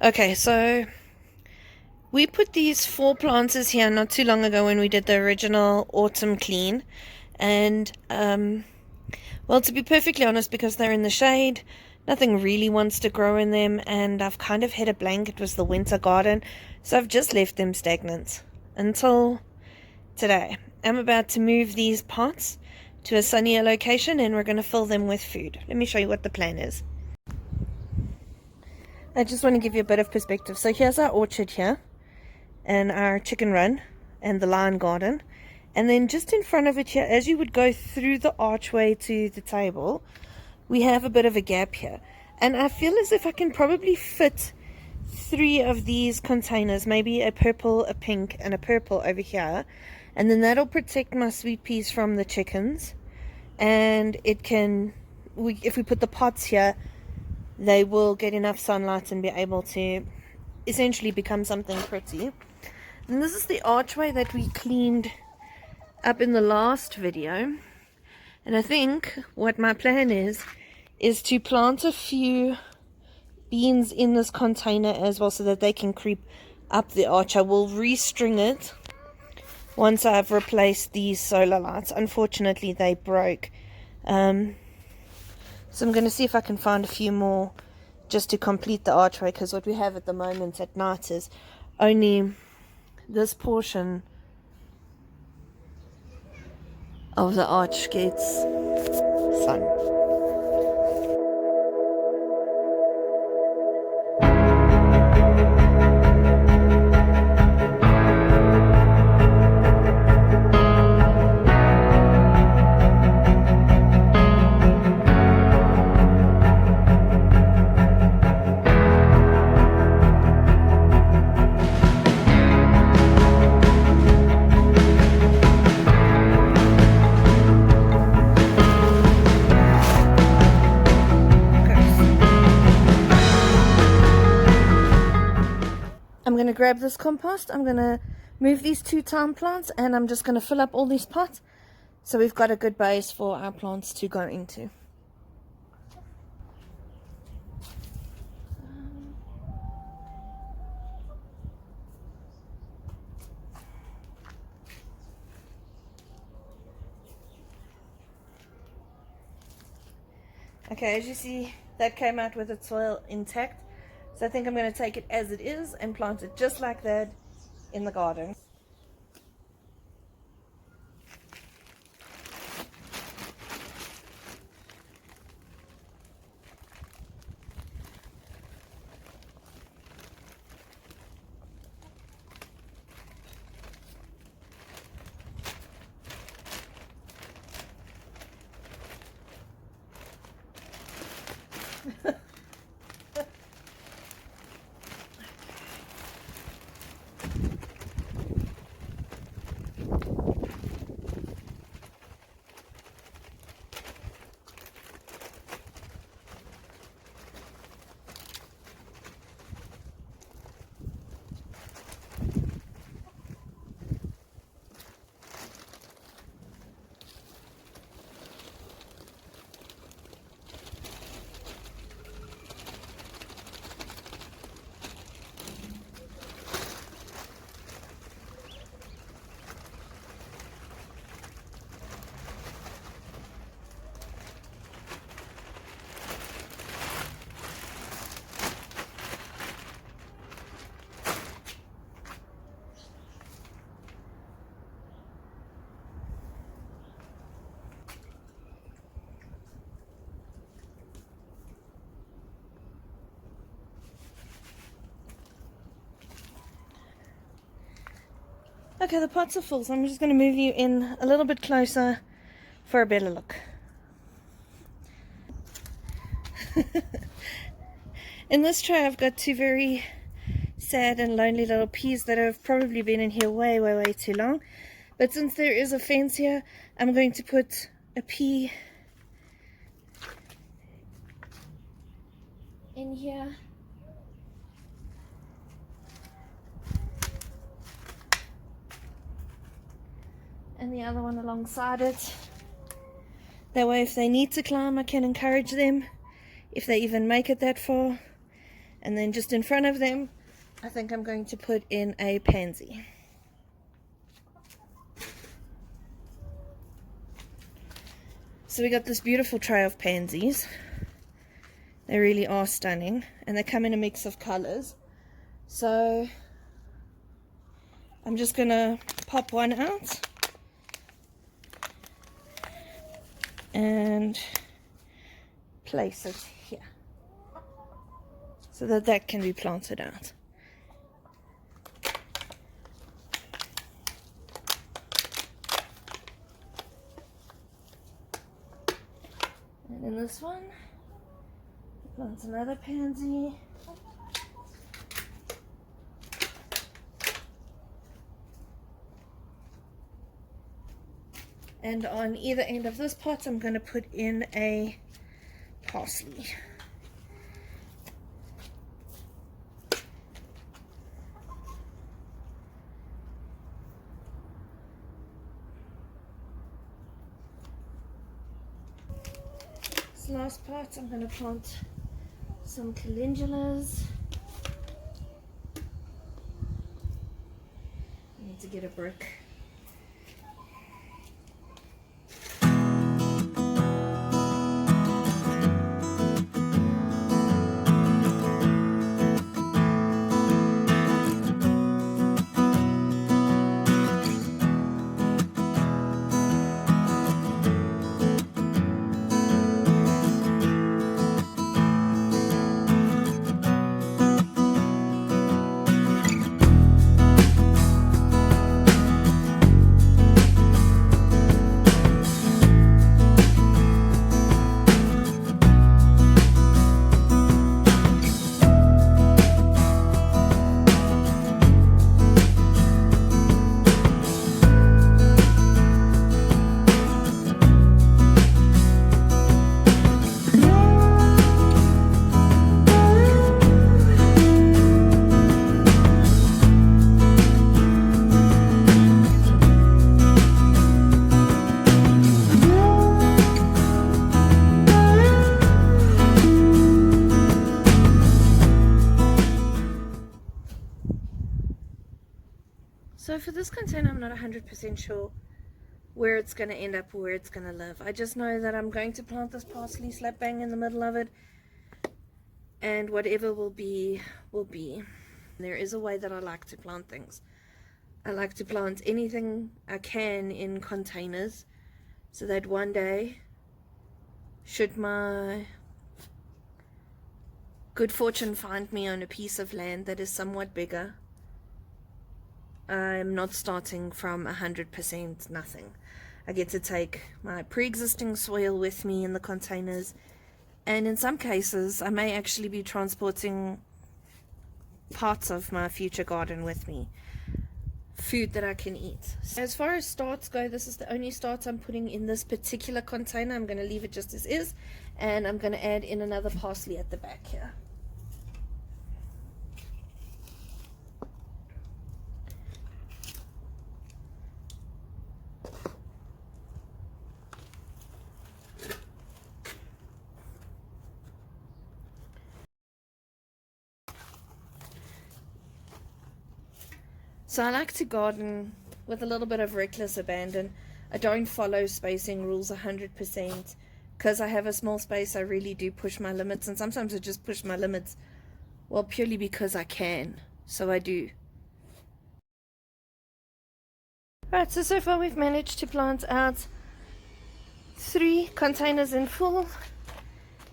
Okay, so we put these 4 planters here not too long ago when we did the original autumn clean. And, well, to be perfectly honest, because they're in the shade, nothing really wants to grow in them. And I've kind of hit a blank. It was the winter garden. So I've just left them stagnant until today. I'm about to move these pots to a sunnier location and we're going to fill them with food. Let me show you what the plan is. I just want to give you a bit of perspective. So here's our orchard here, and our chicken run, and the lion garden. And then just in front of it here, as you would go through the archway to the table, we have a bit of a gap here. And I feel as if I can probably fit 3 of these containers, maybe a purple, a pink, and a purple over here. And then that'll protect my sweet peas from the chickens. And it can, if we put the pots here, they will get enough sunlight and be able to essentially become something pretty. And this is the archway that we cleaned up in the last video. And I think what my plan is to plant a few beans in this container as well so that they can creep up the arch. I will restring it once I've replaced these solar lights. Unfortunately, they broke. So I'm going to see if I can find a few more just to complete the archway, because what we have at the moment at night is only this portion of the arch gets sun. I'm going to grab this compost, I'm going to move these 2 thyme plants, and I'm just going to fill up all these pots so we've got a good base for our plants to go into. Okay, as you see, that came out with its soil intact. So I think I'm going to take it as it is and plant it just like that in the garden. Okay, the pots are full, so I'm just going to move you in a little bit closer for a better look. In this tray I've got 2 very sad and lonely little peas that have probably been in here way too long. But since there is a fence here, I'm going to put a pea in here. And the other one alongside it. That way if they need to climb, I can encourage them, if they even make it that far. And then just in front of them, I think I'm going to put in a pansy. So we got this beautiful tray of pansies. They really are stunning, and they come in a mix of colors. So I'm just gonna pop one out and place it here so that that can be planted out. And in this one, plant another pansy. And on either end of this pot, I'm going to put in a parsley. This last part, I'm going to plant some calendulas. I need to get a brick. So for this container, I'm not 100% sure where it's going to end up or where it's going to live. I just know that I'm going to plant this parsley slap bang in the middle of it, and whatever will be, will be. There is a way that I like to plant things. I like to plant anything I can in containers, so that one day, should my good fortune find me on a piece of land that is somewhat bigger, I'm not starting from 100% nothing. I get to take my pre-existing soil with me in the containers, and in some cases I may actually be transporting parts of my future garden with me, food that I can eat. As far as starts go, this is the only start I'm putting in this particular container. I'm going to leave it just as is, and I'm going to add in another parsley at the back here. So I like to garden with a little bit of reckless abandon. I don't follow spacing rules 100%. Because I have a small space, I really do push my limits. And sometimes I just push my limits, well, purely because I can. So I do. Right, so far we've managed to plant out 3 containers in full.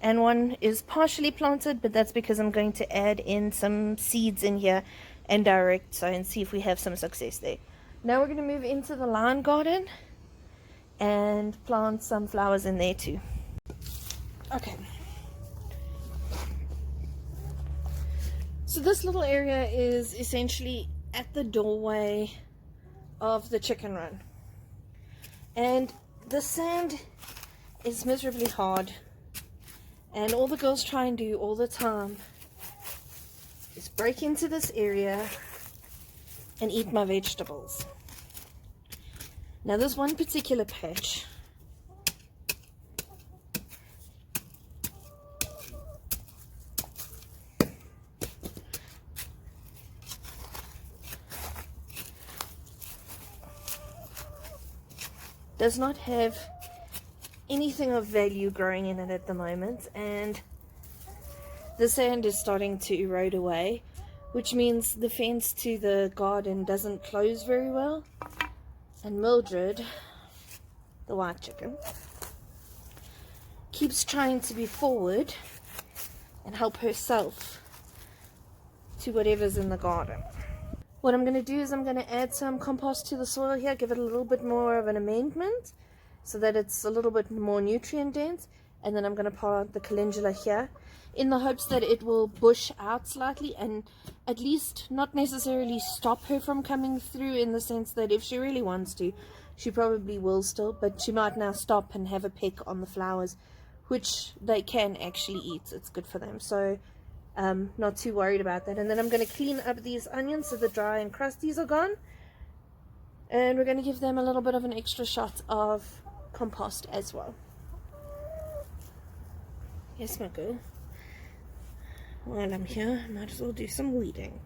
And 1 is partially planted, but that's because I'm going to add in some seeds in here and direct sow and see if we have some success there. Now we're going to move into the lawn garden and plant some flowers in there too. Okay. So this little area is essentially at the doorway of the chicken run. And the sand is miserably hard. And all the girls try and do all the time is break into this area and eat my vegetables. Now this one particular patch does not have anything of value growing in it at the moment, and the sand is starting to erode away, which means the fence to the garden doesn't close very well. And Mildred, the white chicken, keeps trying to be forward and help herself to whatever's in the garden. What I'm going to do is I'm going to add some compost to the soil here, give it a little bit more of an amendment so that it's a little bit more nutrient dense, and then I'm going to plant the calendula here in the hopes that it will bush out slightly and at least not necessarily stop her from coming through, in the sense that if she really wants to, she probably will still, but she might now stop and have a peck on the flowers, which they can actually eat. It's good for them. So not too worried about that. And then I'm going to clean up these onions so the dry and crusties are gone, and we're going to give them a little bit of an extra shot of compost as well. Yes, my girl. While I'm here, I might as well do some weeding.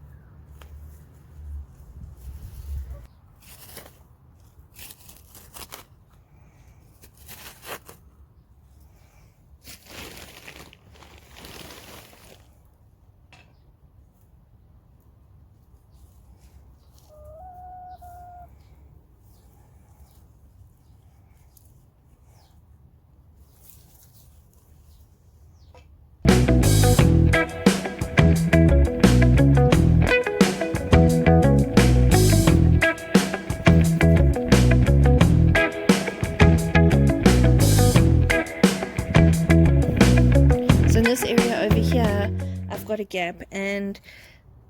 This area over here, I've got a gap, and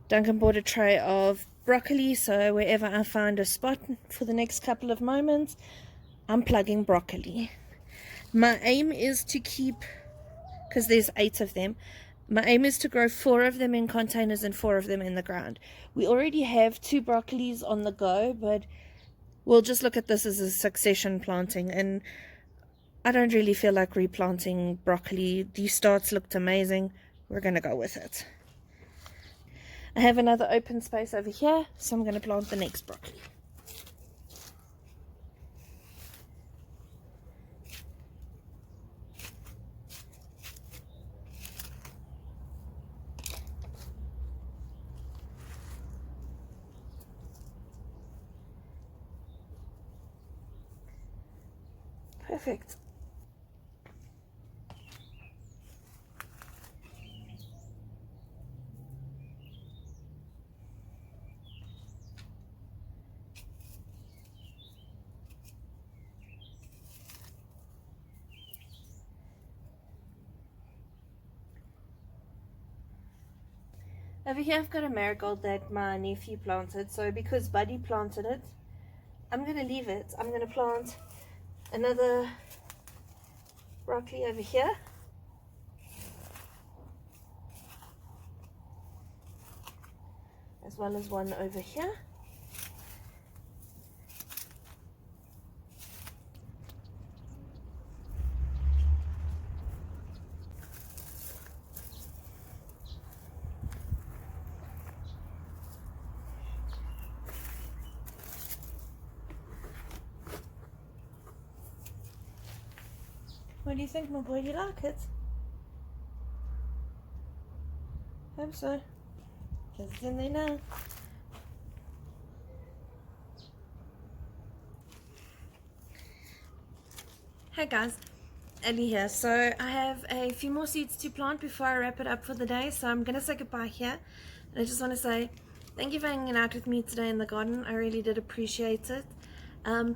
Duncan bought a tray of broccoli, so wherever I find a spot for the next couple of moments, I'm plugging broccoli. My aim is to keep, because there's 8 of them, my aim is to grow 4 of them in containers and 4 of them in the ground. We already have 2 broccolis on the go, but we'll just look at this as a succession planting, and I don't really feel like replanting broccoli. These starts looked amazing. We're going to go with it. I have another open space over here, so I'm going to plant the next broccoli. Perfect. Over here I've got a marigold that my nephew planted, so because Buddy planted it, I'm going to leave it. I'm going to plant another broccoli over here. As well as one over here. What do you think, my boy? You like it? Hope so. Because it's in there now. Hey guys, Ellie here. So I have a few more seeds to plant before I wrap it up for the day. So I'm going to say goodbye here. And I just want to say thank you for hanging out with me today in the garden. I really did appreciate it.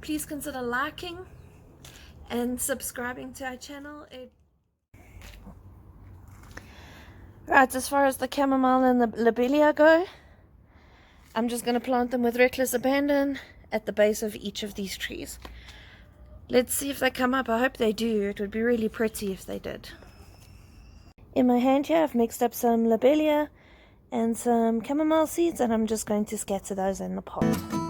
Please consider liking and subscribing to our channel. Right, as far as the chamomile and the lobelia go, I'm just going to plant them with reckless abandon at the base of each of these trees. Let's see if they come up. I hope they do. It would be really pretty if they did. In my hand here I've mixed up some lobelia and some chamomile seeds, and I'm just going to scatter those in the pot.